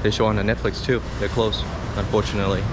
They show on the Netflix too. They're closed, unfortunately.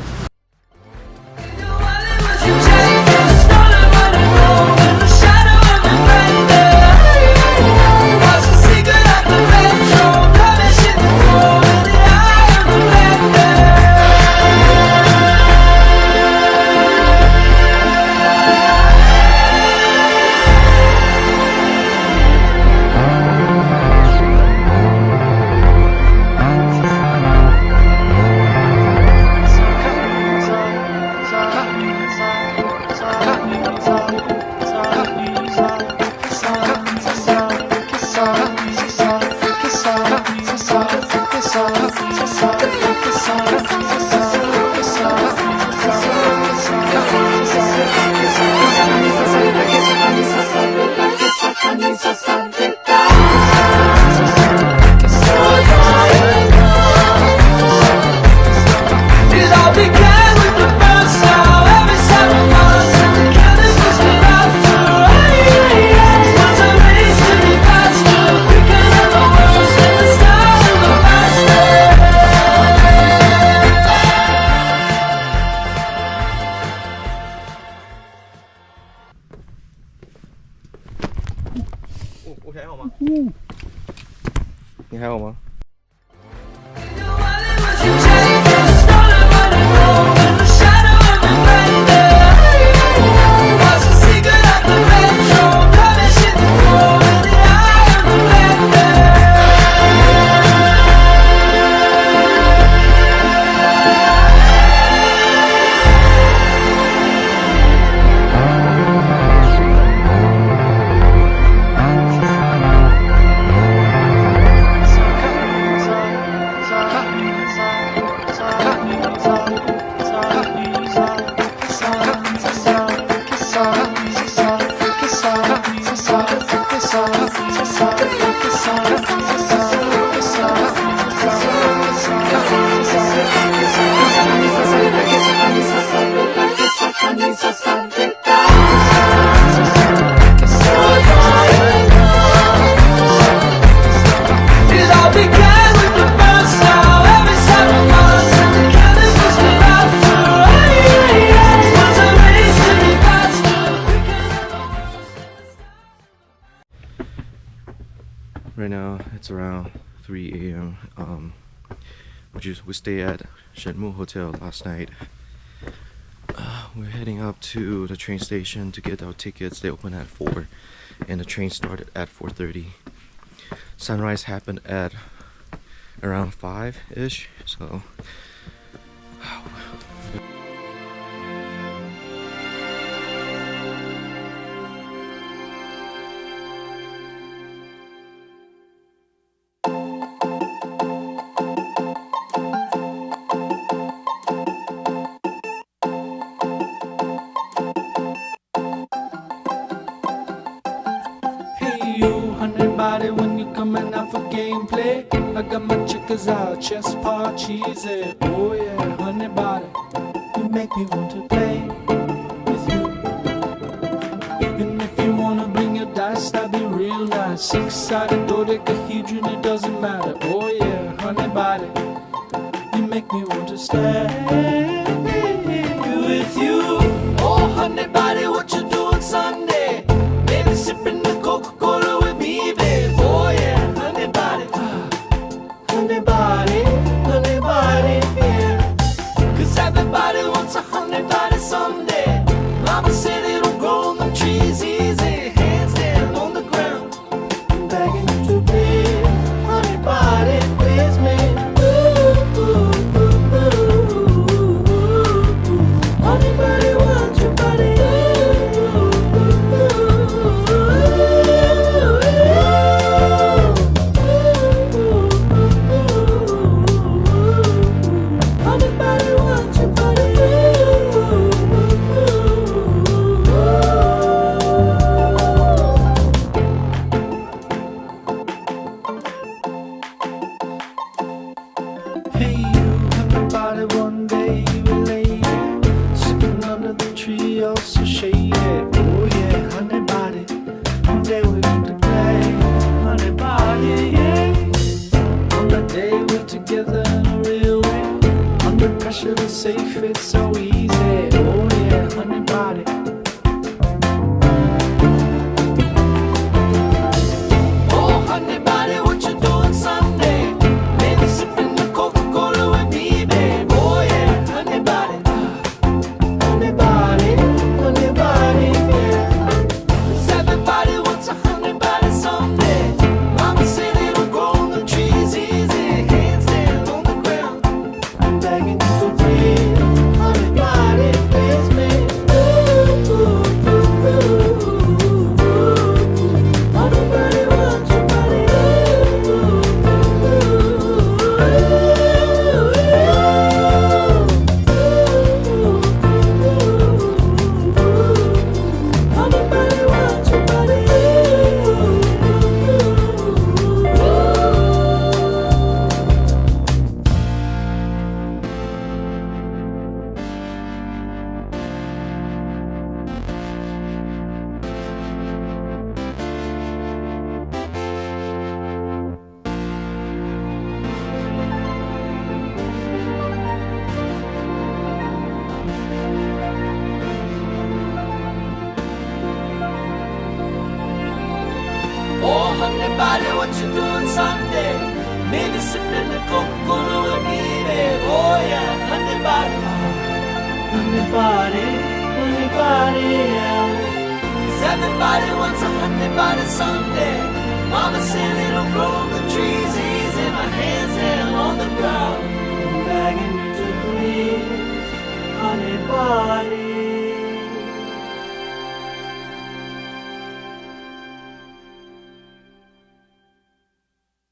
it's around 3 a.m. We stayed at Shenmu Hotel last night. We're heading up to the train station to get our tickets. They open at 4 and the train started at 4:30. Sunrise happened at around 5-ish, so when you coming out for gameplay, I got my chickens out, chest part cheesy. Oh yeah, honey body, you make me want to play with you. And if you wanna bring your dice, that'd be real nice. 6-sided dodecahedron, it doesn't matter. Oh yeah, honey body, you make me want to stay with you. Oh honey body, what you doing Sunday? Maybe sipping the Coca-Cola with me, babe. Oh yeah, honey body, yeah. 'Cause everybody wants a honey body someday. Mama said it'll grow on the trees easy. Hands down on the ground, I'm begging you to please, honey body, please me. Ooh, ooh, ooh, ooh, ooh, ooh. Honey body wants your body. Safe, it's so easy. Oh yeah, honey body. Oh honey body, what you doing Sunday? Maybe sipping the Coca-Cola with me, babe. Oh yeah, honey body, yeah. 'Cause everybody wants a honey body someday. Mama said it'll grow on the trees easy. Hands down on the ground, I'm begging you to please, honey body, please me. Ooh, ooh, ooh, ooh, ooh. Honey body wants your body. Ooh, ooh, ooh, honey body wants your body. Oh, honey body, what you doing Sunday? Maybe sipping the Coca-Cola with me, babe. Oh yeah, honey body, yeah. 'Cause everybody wants a honey body someday. Mama said it'll grow on the tree